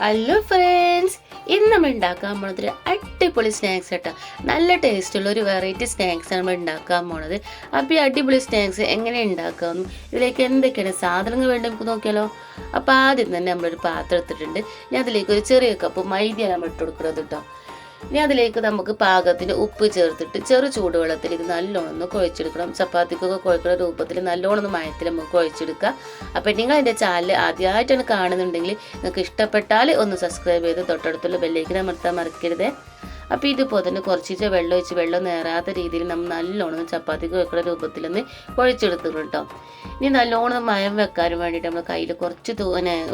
Hello friends, ഇന്ന് നമ്മൾ ഉണ്ടാക്കാൻ പോണത് ഒരു അടിപൊളി സ്നാക്സ് കേട്ടോ. നല്ല ടേസ്റ്റുള്ള ഒരു വെറൈറ്റി സ്നാക്സ് ആണ് നമ്മൾ ഉണ്ടാക്കാൻ പോണത്. അപ്പോൾ ഈ അടിപൊളി സ്നാക്സ് എങ്ങനെ ഉണ്ടാക്കാമെന്നും ഇതിലേക്ക് എന്തൊക്കെയാണ് സാധനങ്ങൾ വേണ്ടി നമുക്ക് നോക്കിയാലോ. അപ്പോൾ ആദ്യം തന്നെ നമ്മളൊരു പാത്രം എടുത്തിട്ടുണ്ട്. ഞാൻ അതിലേക്ക് ഒരു ചെറിയ കപ്പ് മൈദയാണ് നമ്മൾ ഇട്ട് കൊടുക്കുന്നത് കേട്ടോ. ഇനി അതിലേക്ക് നമുക്ക് പാകത്തിന് ഉപ്പ് ചേർത്തിട്ട് ചെറു ചൂടുവെള്ളത്തിൽ ഇത് നല്ലോണം ഒന്ന് കുഴച്ചെടുക്കണം. ചപ്പാത്തിക്കൊക്കെ കുഴക്കുന്ന രൂപത്തിൽ നല്ലോണം മയത്തിൽ നമുക്ക് കുഴച്ചെടുക്കുക. അപ്പോൾ നിങ്ങൾ എൻ്റെ ചാനൽ ആദ്യമായിട്ടാണ് കാണുന്നുണ്ടെങ്കിൽ നിങ്ങൾക്ക് ഇഷ്ടപ്പെട്ടാൽ ഒന്ന് സബ്സ്ക്രൈബ് ചെയ്ത് തൊട്ടടുത്തുള്ള ബെല്ലൈക്കൻ അമർത്താൻ മറക്കരുത്. അപ്പോൾ ഇതുപോലെ തന്നെ കുറച്ച് വെള്ളം ഒഴിച്ച് വെള്ളം നേരാത്ത രീതിയിൽ നമ്മൾ നല്ലോണം ചപ്പാത്തിക്ക് വെക്കുന്ന രൂപത്തിലൊന്ന് കുഴച്ചെടുത്തിട്ടുണ്ട് കേട്ടോ. ഇനി നല്ലോണം മയം വെക്കാനും വേണ്ടിയിട്ട് നമ്മൾ കയ്യിൽ കുറച്ച്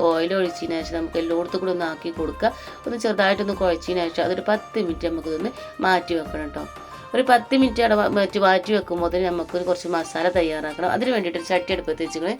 ഓയിൽ ഒഴിച്ചതിന് ശേഷം നമുക്ക് എല്ലായിടത്തും കൂടെ ഒന്ന് ആക്കി കൊടുക്കുക. ഒന്ന് ചെറുതായിട്ടൊന്ന് കുഴച്ചതിന് ശേഷം അതൊരു 10 മിനിറ്റ് നമുക്കിതൊന്ന് മാറ്റി വെക്കണം കേട്ടോ. ഒരു 10 മിനിറ്റ് അവിടെ മാറ്റി വെക്കുമ്പോൾ തന്നെ നമുക്ക് കുറച്ച് മസാല തയ്യാറാക്കണം. അതിന് വേണ്ടിയിട്ട് ഒരു ചട്ടി അടുപ്പത്ത് വെച്ചിട്ട്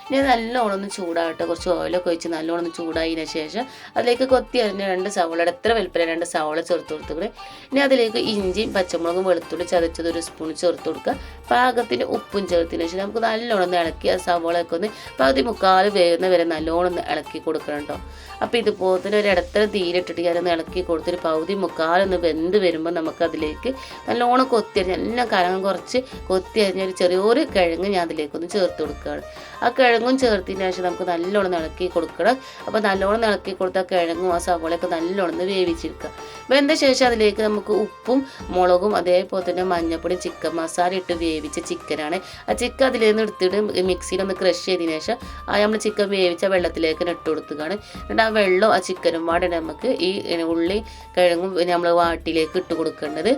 ഇനി നല്ലോണം ഒന്ന് ചൂടാകട്ടെ. കുറച്ച് ഓയിലൊക്കെ ഒഴിച്ച് നല്ലോണം ഒന്ന് ചൂടായതിന് ശേഷം അതിലേക്ക് കൊത്തി അരിഞ്ഞ 2 സവോളയുടെ എത്ര വലുപ്പത്തിൽ 2 സവോള ചേർത്ത് കൊടുത്തിട്ട് ഇനി അതിലേക്ക് ഇഞ്ചിയും പച്ചമുളകും വെളുത്തുള്ളി ചതച്ചത് ഒരു സ്പൂൺ ചേർത്ത് കൊടുക്കുക. പാകത്തിന് ഉപ്പും ചേർത്തതിന് ശേഷം നമുക്ക് നല്ലോണം ഒന്ന് ഇളക്കി ആ സവോളയൊക്കെ ഒന്ന് പകുതി മുക്കാൽ വേകുന്ന വരെ നല്ലോണം ഒന്ന് ഇളക്കി കൊടുക്കണം കേട്ടോ. അപ്പോൾ ഇതുപോലെ തന്നെ ഒരു ഇടത്തരം തീയിലിട്ടിട്ട് ഞാനൊന്ന് ഇളക്കി കൊടുത്തൊരു പകുതി മുക്കാലൊന്ന് വെന്ത് വരുമ്പോൾ നമുക്കതിലേക്ക് നല്ലോണം കൊത്തി അരിഞ്ഞ് എല്ലാം കലങ്ങം കുറച്ച് കൊത്തി അരിഞ്ഞ ഒരു ചെറിയൊരു കിഴങ്ങ് ഞാൻ അതിലേക്കൊന്ന് ചേർത്ത് കൊടുക്കുകയാണ്. ആ കിഴങ്ങും ചേർത്തതിന് ശേഷം നമുക്ക് നല്ലോണം ഇളക്കി കൊടുക്കണം. അപ്പോൾ നല്ലോണം ഇളക്കി കൊടുത്താൽ കിഴങ്ങും ആ സവോളയൊക്കെ നല്ലോണം വേവിച്ചെടുക്കുക. വെന്ത ശേഷം അതിലേക്ക് നമുക്ക് ഉപ്പും മുളകും അതേപോലെ തന്നെ മഞ്ഞപ്പൊടി ചിക്കൻ മസാല ഇട്ട് വേവിച്ച ചിക്കനാണ്. ആ ചിക്കൻ അതിൽ നിന്ന് എടുത്തിട്ട് മിക്സിയിലൊന്ന് ക്രഷ് ചെയ്തതിന് ശേഷം നമ്മൾ ചിക്കൻ വേവിച്ച വെള്ളത്തിലേക്ക് ഇട്ട് കൊടുക്കുകയാണ്. എന്നിട്ട് ആ വെള്ളവും ആ ചിക്കനും പാടെ നമുക്ക് ഈ ഉള്ളി കിഴങ്ങും നമ്മൾ വാട്ടിലേക്ക് ഇട്ട് കൊടുക്കേണ്ടത്.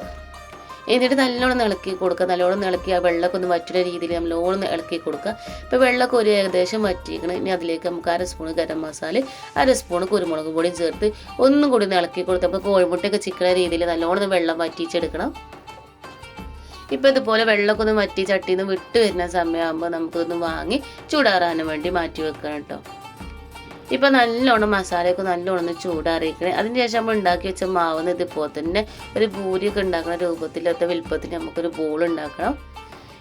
എന്നിട്ട് നല്ലോണം ഇളക്കി കൊടുക്കുക. നല്ലോണം ഇളക്കി ആ വെള്ളമൊക്കെ ഒന്ന് വറ്റുന്ന രീതിയിൽ നല്ലോണം ഇളക്കി കൊടുക്കുക. ഇപ്പോൾ വെള്ളമൊക്കെ ഒരു ഏകദേശം വറ്റിക്കണം. ഇനി അതിലേക്ക് നമുക്ക് 1 സ്പൂൺ ഗരം മസാല 1 സ്പൂൺ കുരുമുളക് പൊടിയും ചേർത്ത് ഒന്നും കൂടി ഒന്ന് ഇളക്കി കൊടുത്ത് അപ്പോൾ കോഴിമുട്ടയൊക്കെ ചിക്കന രീതിയിൽ നല്ലോണം വെള്ളം വറ്റിച്ചെടുക്കണം. ഇപ്പോൾ ഇതുപോലെ വെള്ളമൊക്കെ ഒന്ന് വറ്റി ചട്ടിയിൽ നിന്ന് വിട്ട് വരുന്ന സമയമാകുമ്പോൾ നമുക്കൊന്ന് വാങ്ങി ചൂടാറാനും വേണ്ടി മാറ്റി വെക്കണം കേട്ടോ. ഇപ്പോൾ നല്ലോണം മസാലയൊക്കെ നല്ലോണം ഒന്ന് ചൂടാറിയിക്കണേ. അതിന് ശേഷം നമ്മൾ ഉണ്ടാക്കി വെച്ച മാവുന്ന ഇതുപോലെ തന്നെ ഒരു പൂരിയൊക്കെ ഉണ്ടാക്കുന്ന രൂപത്തിലത്തെ വലുപ്പത്തിൽ നമുക്കൊരു ബോൾ ഉണ്ടാക്കണം.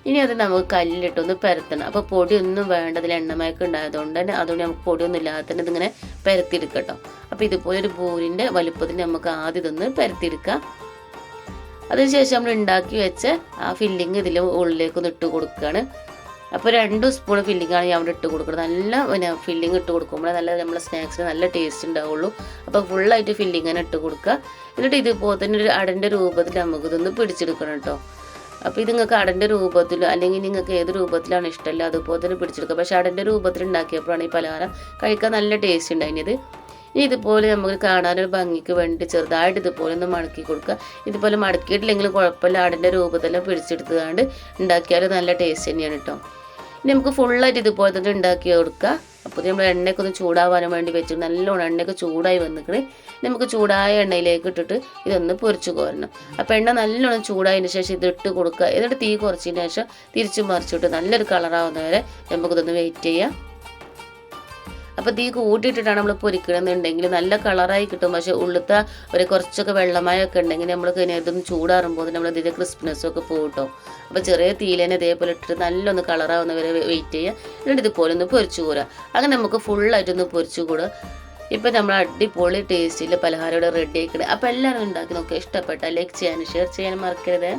ഇനി അത് നമുക്ക് കല്ലിട്ടൊന്ന് പരത്തണം. അപ്പോൾ പൊടിയൊന്നും വേണ്ടതിൽ എണ്ണമയൊക്കെ ഉണ്ടായതുകൊണ്ട് തന്നെ അതുകൊണ്ട് നമുക്ക് പൊടിയൊന്നും ഇല്ലാതെ തന്നെ ഇതിങ്ങനെ പരത്തിയെടുക്കട്ടോ. അപ്പോൾ ഇതുപോലെ ഒരു ബോളിൻ്റെ വലുപ്പത്തിൽ നമുക്ക് ആദ്യം ഇതൊന്ന് പരത്തിയെടുക്കാം. അതിനുശേഷം നമ്മൾ ഉണ്ടാക്കി വെച്ച ആ ഫില്ലിങ് ഇതിൽ ഉള്ളിലേക്കൊന്ന് ഇട്ട് കൊടുക്കുകയാണ്. അപ്പോൾ 2 സ്പൂൺ ഫില്ലിങ്ങാണ് ഞാൻ അവിടെ ഇട്ട് കൊടുക്കുന്നത്. നല്ല ഫില്ലിങ് ഇട്ട് കൊടുക്കുമ്പോൾ നല്ല നമ്മളെ സ്നാക്സിന് നല്ല ടേസ്റ്റ് ഉണ്ടാവുള്ളൂ. അപ്പോൾ ഫുള്ളായിട്ട് ഫില്ലിങ് തന്നെ ഇട്ട് കൊടുക്കുക. എന്നിട്ട് ഇതുപോലെ തന്നെ ഒരു അടൻ്റെ രൂപത്തിൽ നമുക്കിതൊന്ന് പിടിച്ചെടുക്കണം കേട്ടോ. അപ്പോൾ ഇത് നിങ്ങൾക്ക് അടൻ്റെ രൂപത്തിൽ അല്ലെങ്കിൽ നിങ്ങൾക്ക് ഏത് രൂപത്തിലാണ് ഇഷ്ടമല്ല അതുപോലെ തന്നെ പിടിച്ചെടുക്കുക. പക്ഷേ അടൻ്റെ രൂപത്തിൽ ഉണ്ടാക്കിയപ്പോഴാണ് ഈ പലഹാരം കഴിക്കാൻ നല്ല ടേസ്റ്റ് ഉണ്ടായിരുന്നത്. ഇനി ഇതുപോലെ നമുക്ക് കാണാനൊരു ഭംഗിക്ക് വേണ്ടി ചെറുതായിട്ട് ഇതുപോലെ ഒന്ന് മടക്കി കൊടുക്കുക. ഇതുപോലെ മടക്കിയിട്ടില്ലെങ്കിലും കുഴപ്പമില്ല, അടൻ്റെ രൂപത്തിലെല്ലാം പിടിച്ചെടുത്തുകൊണ്ട് ഉണ്ടാക്കിയാൽ നല്ല ടേസ്റ്റ് തന്നെയാണ് കേട്ടോ. ഇനി നമുക്ക് ഫുള്ളായിട്ട് ഇതുപോലെ തന്നെ ഉണ്ടാക്കി കൊടുക്കുക. അപ്പോൾ നമ്മൾ എണ്ണയൊക്കെ ഒന്ന് ചൂടാവാൻ വേണ്ടി വെച്ചിട്ട് നല്ലോണം എണ്ണയൊക്കെ ചൂടായി വന്നിട്ട് നമുക്ക് ചൂടായ എണ്ണയിലേക്ക് ഇട്ടിട്ട് ഇതൊന്ന് പൊരിച്ച് കോരണം. അപ്പോൾ എണ്ണ നല്ലോണം ചൂടായതിന് ശേഷം ഇത് ഇട്ട് കൊടുക്കുക. എന്നിട്ട് തീ കുറച്ചതിന് ശേഷം തിരിച്ചു മറിച്ചിട്ട് നല്ലൊരു കളറാവുന്നവരെ നമുക്കിതൊന്ന് വെയിറ്റ് ചെയ്യാം. അപ്പോൾ തീ കൂട്ടിയിട്ടിട്ടാണ് നമ്മൾ പൊരിക്കണമെന്നുണ്ടെങ്കിൽ നല്ല കളറായി കിട്ടും. പക്ഷേ ഉള്ളിലത്തെ ഒരു കുറച്ചൊക്കെ വെള്ളമയമൊക്കെ ഉണ്ടെങ്കിൽ നമ്മൾക്ക് ഇതൊന്ന് ചൂടാറുമ്പോൾ നമ്മൾ ഇതിൻ്റെ ക്രിസ്പിനെസ്സൊക്കെ പോകും കേട്ടോ. അപ്പോൾ ചെറിയ തീയിലേനെ ഇതേപോലെ ഇട്ടിട്ട് നല്ലൊന്ന് കളറാവുന്നവരെ വെയിറ്റ് ചെയ്യുക. എന്നിട്ട് ഇതുപോലെ ഒന്ന് പൊരിച്ചു കൂടുക. അങ്ങനെ നമുക്ക് ഫുള്ളായിട്ടൊന്ന് പൊരിച്ചു കൂടുക. ഇപ്പം നമ്മൾ അടിപൊളി ടേസ്റ്റിൽ പലഹാരം ഇവിടെ റെഡി ആയിക്കണേ. അപ്പോൾ എല്ലാവരും ഉണ്ടാക്കി നോക്കുക. ഇഷ്ടപ്പെട്ടാൽ ലൈക്ക് ചെയ്യാനും ഷെയർ ചെയ്യാനും മറക്കരുത്.